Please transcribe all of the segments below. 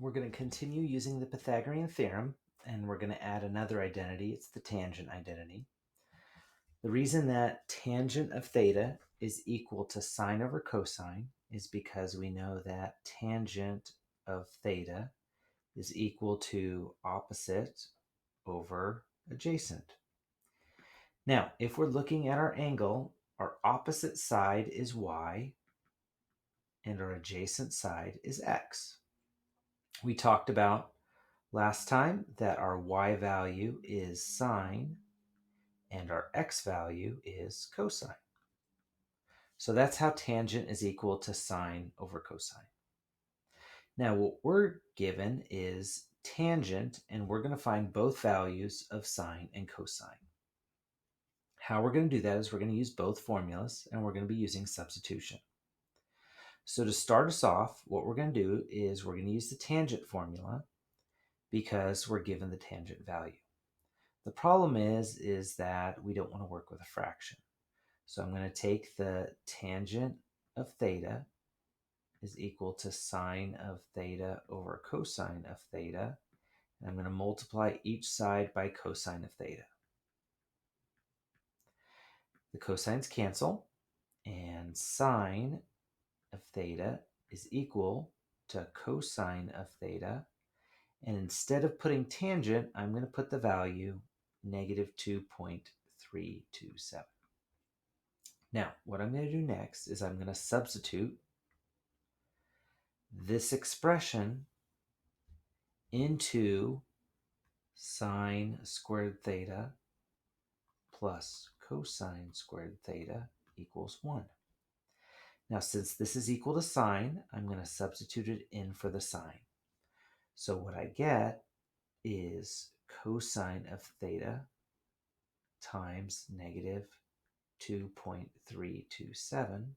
we're going to continue using the Pythagorean theorem, and we're going to add another identity. It's the tangent identity. The reason that tangent of theta is equal to sine over cosine is because we know that tangent of theta is equal to opposite over adjacent. Now, if we're looking at our angle, our opposite side is y and our adjacent side is x. We talked about last time that our y value is sine and our x value is cosine. So that's how tangent is equal to sine over cosine. Now what we're given is tangent, and we're going to find both values of sine and cosine. How we're going to do that is we're going to use both formulas, and we're going to be using substitution. So to start us off, what we're going to do is we're going to use the tangent formula because we're given the tangent value. The problem is that we don't want to work with a fraction. So I'm going to take the tangent of theta is equal to sine of theta over cosine of theta. And I'm going to multiply each side by cosine of theta. The cosines cancel, and sine of theta is equal to cosine of theta. And instead of putting tangent, I'm going to put the value negative 2.327. Now, what I'm going to do next is I'm going to substitute this expression into sine squared theta plus cosine squared theta equals 1. Now, since this is equal to sine, I'm going to substitute it in for the sine. So what I get is cosine of theta times negative 2.327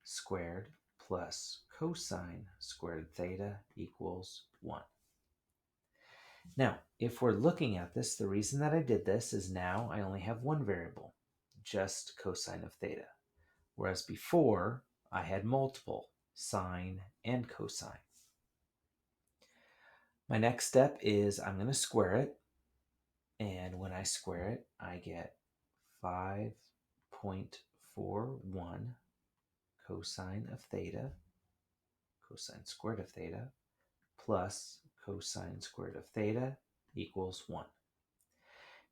squared plus cosine squared theta equals 1. Now, if we're looking at this, the reason that I did this is now I only have one variable, just cosine of theta. Whereas before, I had multiple, sine and cosine. My next step is I'm going to square it. And when I square it, I get 5.41 cosine of theta, cosine squared of theta, plus cosine squared of theta equals 1.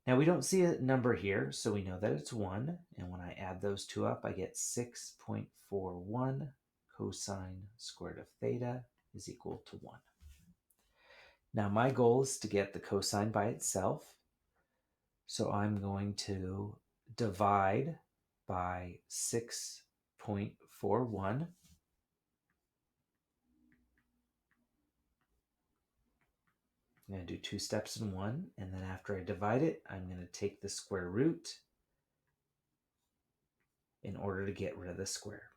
Now we don't see a number here, so we know that it's 1. And when I add those two up, I get 6.41 cosine squared of theta is equal to 1. Now my goal is to get the cosine by itself. So I'm going to divide by 6.41. I'm going to do 2 steps in one, and then after I divide it, I'm going to take the square root in order to get rid of the square.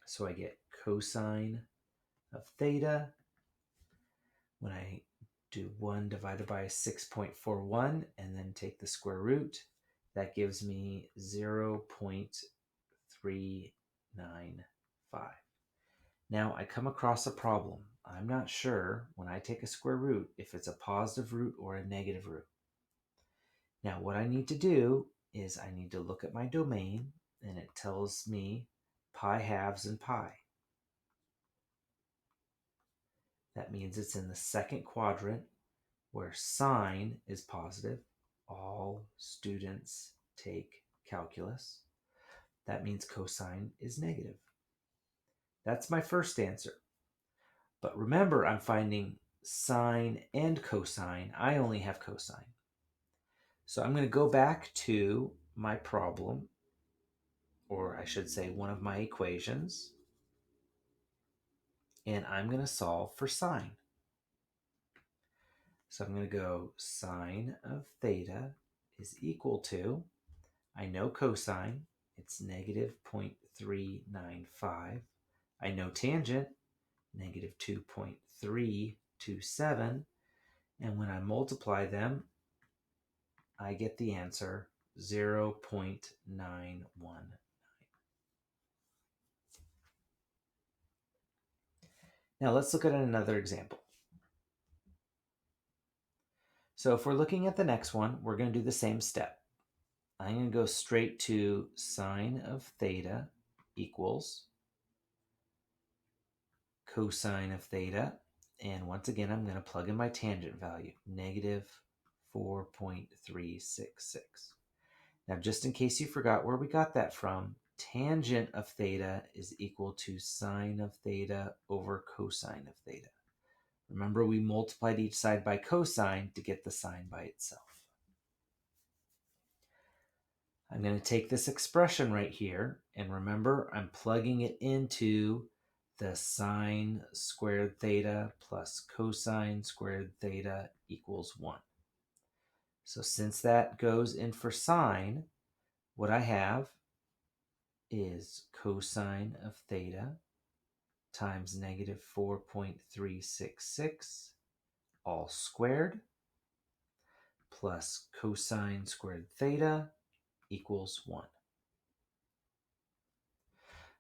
So I get cosine of theta. When I do 1 divided by 6.41 and then take the square root, that gives me 0.395. Now I come across a problem. I'm not sure when I take a square root if it's a positive root or a negative root. Now what I need to do is I need to look at my domain, and it tells me pi halves and pi. That means it's in the second quadrant where sine is positive. All students take calculus. That means cosine is negative. That's my first answer. But remember, I'm finding sine and cosine. I only have cosine. So I'm going to go back to my problem, or I should say one of my equations, and I'm going to solve for sine. So I'm going to go sine of theta is equal to, I know cosine, it's negative 0.395. I know tangent, negative 2.327. And when I multiply them, I get the answer 0.919. Now let's look at another example. So if we're looking at the next one, we're going to do the same step. I'm going to go straight to sine of theta equals cosine of theta. And once again, I'm going to plug in my tangent value, negative 4.366. Now, just in case you forgot where we got that from, tangent of theta is equal to sine of theta over cosine of theta. Remember, we multiplied each side by cosine to get the sine by itself. I'm going to take this expression right here, and remember, I'm plugging it into the sine squared theta plus cosine squared theta equals 1. So since that goes in for sine, what I have is cosine of theta times negative 4.366 all squared plus cosine squared theta equals 1.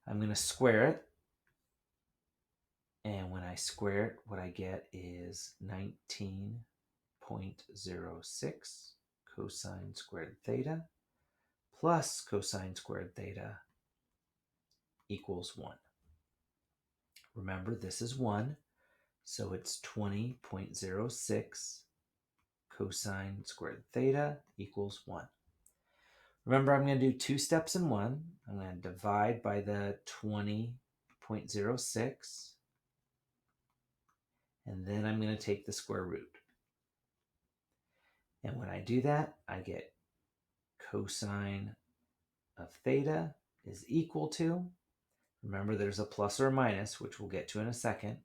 I'm going to square it. And when I square it, what I get is 19.06 cosine squared theta plus cosine squared theta equals 1. Remember, this is 1, so it's 20.06 cosine squared theta equals 1. Remember, I'm going to do 2 steps in 1. I'm going to divide by the 20.06, and then I'm going to take the square root. And when I do that, I get cosine of theta is equal to, remember there's a plus or a minus, which we'll get to in a second,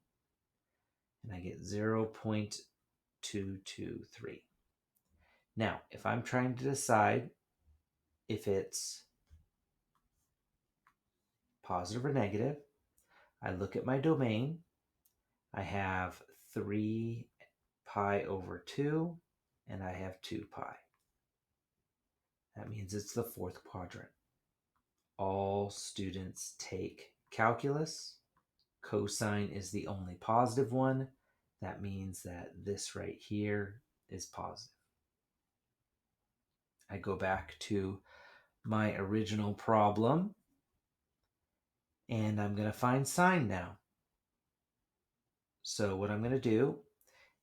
and I get 0.223. Now, if I'm trying to decide if it's positive or negative, I look at my domain. I have 3 pi over 2, and I have 2 pi. That means it's the 4th quadrant. All students take calculus. Cosine is the only positive one. That means that this right here is positive. I go back to my original problem, and I'm going to find sine now. So what I'm going to do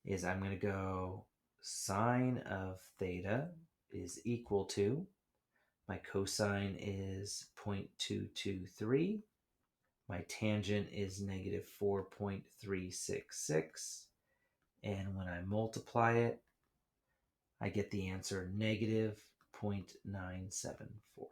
is I'm going to go sine of theta is equal to, my cosine is 0.223, my tangent is negative 4.366, and when I multiply it, I get the answer negative 0.974.